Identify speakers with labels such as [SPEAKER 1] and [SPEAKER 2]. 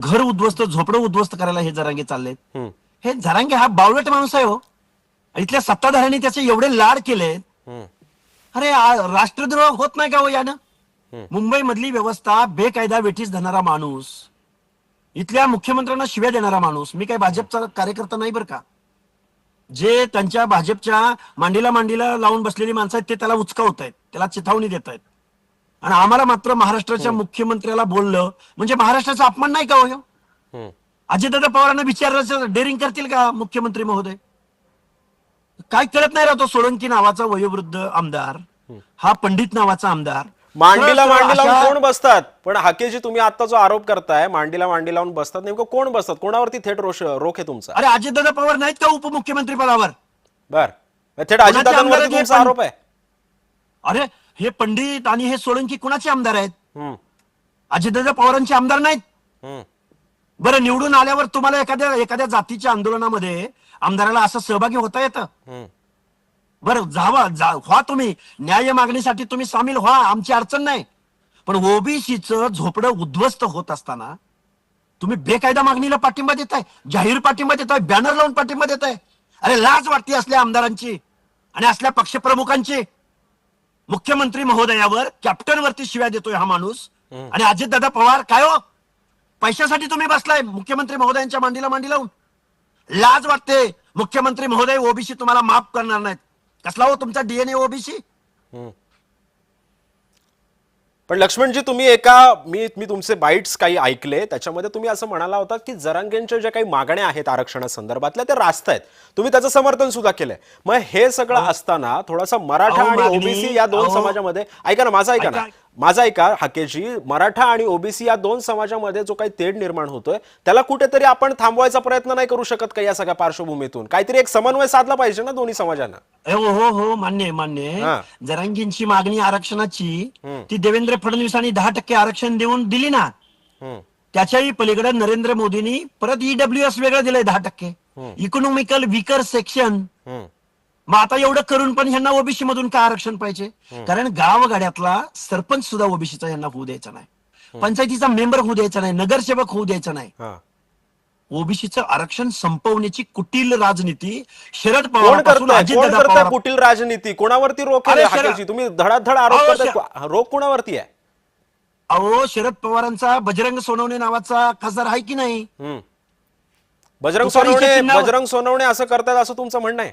[SPEAKER 1] घर उद्ध्वस्त, झोपडं उद्ध्वस्त करायला हे जरांगे चाललेत.
[SPEAKER 2] हम्म,
[SPEAKER 1] हे जरांगे हा बावळट माणूस आहे हो. इथल्या सत्ताधाऱ्यांनी त्याचे एवढे लाड केले.
[SPEAKER 2] हम्म,
[SPEAKER 1] अरे राष्ट्रद्रोह होत नाही का हो यानं? मुंबई मधली व्यवस्था बेकायदा वेठीस धरणारा माणूस, इथल्या मुख्यमंत्र्यांना शिव्या देणारा माणूस. मी काही भाजपचा कार्यकर्ता नाही बरं का. जे त्यांच्या भाजपच्या मांडीला लावून बसलेली माणसं आहेत ते त्याला उचकावत आहेत, त्याला चिथावणी देत आहेत. आणि आम्हाला मात्र महाराष्ट्राच्या मुख्यमंत्र्याला बोललं म्हणजे महाराष्ट्राचा अपमान नाही का हो ह्यो?
[SPEAKER 2] हम्म.
[SPEAKER 1] अजितदादा पवारांना विचारायचं डेअरिंग करतील का मुख्यमंत्री महोदय? काय कळत नाही राहतो. सोळंकी नावाचा वयोवृद्ध आमदार, हा पंडित नावाचा आमदार
[SPEAKER 2] मांडीला
[SPEAKER 1] सरळ
[SPEAKER 2] मांडी लावून
[SPEAKER 1] अशा-
[SPEAKER 2] कोण बसतात? पण हाकेजी तुम्ही आता जो आरोप करताय मांडीला मांडी लावून बसतात, नेमकं कोण बसतात? कोणावरती थेट रोख आहे तुमचा?
[SPEAKER 1] अरे अजितदादा पवार नाहीत का उपमुख्यमंत्री पदावर?
[SPEAKER 2] बर, थेट
[SPEAKER 1] कोणाचे आमदार
[SPEAKER 2] अजितदादांवरती
[SPEAKER 1] आहेत हे
[SPEAKER 2] तुमचा
[SPEAKER 1] पण?
[SPEAKER 2] आरोप आहे?
[SPEAKER 1] अरे हे पंडित आणि हे सोळंकी कुणाचे आमदार आहेत?
[SPEAKER 2] हम्म,
[SPEAKER 1] अजितदादा पवारांचे आमदार नाहीत.
[SPEAKER 2] हम्म,
[SPEAKER 1] बरं, निवडून आल्यावर तुम्हाला एखाद्या एखाद्या जातीच्या आंदोलनामध्ये आमदाराला असं सहभागी होता येतं?
[SPEAKER 2] हम्म.
[SPEAKER 1] बरं, व्हा तुम्ही न्याय मागणीसाठी तुम्ही सामील व्हा, आमची अडचण नाही. पण ओबीसीचं झोपडं उद्ध्वस्त होत असताना तुम्ही बेकायदा मागणीला पाठिंबा देताय, जाहीर पाठिंबा देताय, बॅनर लावून पाठिंबा देताय. अरे लाज वाटते असल्या आमदारांची आणि असल्या पक्षप्रमुखांची. मुख्यमंत्री महोदयावर, कॅप्टन वरती शिव्या देतोय हा माणूस. आणि अजितदादा पवार काय हो, पैशासाठी तुम्ही बसलाय मुख्यमंत्री महोदयांच्या मांडीला मांडी लावून? लाज वाटते. मुख्यमंत्री महोदय ओबीसी तुम्हाला माफ करणार नाहीत. कसला हो तुमचा डीएनए ओबीसी?
[SPEAKER 2] पण लक्ष्मणजी, तुम्ही मी तुमचे बाईट्स काही ऐकले, त्याच्यामध्ये तुम्ही असं म्हणाला होता की जरांगेंच्या ज्या काही मागण्या आहेत आरक्षणासंदर्भातल्या ते रास्त आहेत, तुम्ही त्याचं समर्थन सुद्धा केलंय. मग हे सगळं असताना थोडासा मराठा आणि ओबीसी या दोन समाजामध्ये, ऐका ना माझा ऐका हाकेजी, मराठा आणि ओबीसी या दोन समाजामध्ये जो काही तेढ निर्माण होतोय त्याला कुठेतरी आपण थांबवायचा प्रयत्न नाही करू शकत का? या सगळ्या पार्श्वभूमीतून काहीतरी एक समन्वय साधला पाहिजे ना दोन्ही समाजांना.
[SPEAKER 1] हो हो हो, मान्य. जरांगींची मागणी आरक्षणाची ती देवेंद्र फडणवीसांनी 10% आरक्षण देऊन दिली ना. त्याच्याही पलीकडे नरेंद्र मोदींनी परत ईडब्ल्यूएस वेगळं दिलंय 10%, इकॉनॉमिकल विकर सेक्शन. मग आता एवढं करून पण ह्यांना ओबीसी मधून काय आरक्षण पाहिजे? कारण गावगाड्यातला सरपंच सुद्धा ओबीसीचा यांना होऊ द्यायचा नाही, पंचायतीचा मेंबर होऊ द्यायचा नाही, नगरसेवक होऊ द्यायचा नाही. ओबीसीचं आरक्षण संपवण्याची कुटील राजनीती शरद पवार
[SPEAKER 2] कोण करताय कुटील राजनीती? कोणावरती रोख आहे हाकेजी? तुम्ही धडाधड आरोप करताय, रोख कोणावरती आहे?
[SPEAKER 1] अहो, शरद पवारांचा बजरंग सोनवणे नावाचा खासदार आहे की नाही?
[SPEAKER 2] बजरंग सोनवणे असं करतायत असं तुमचं म्हणणं आहे?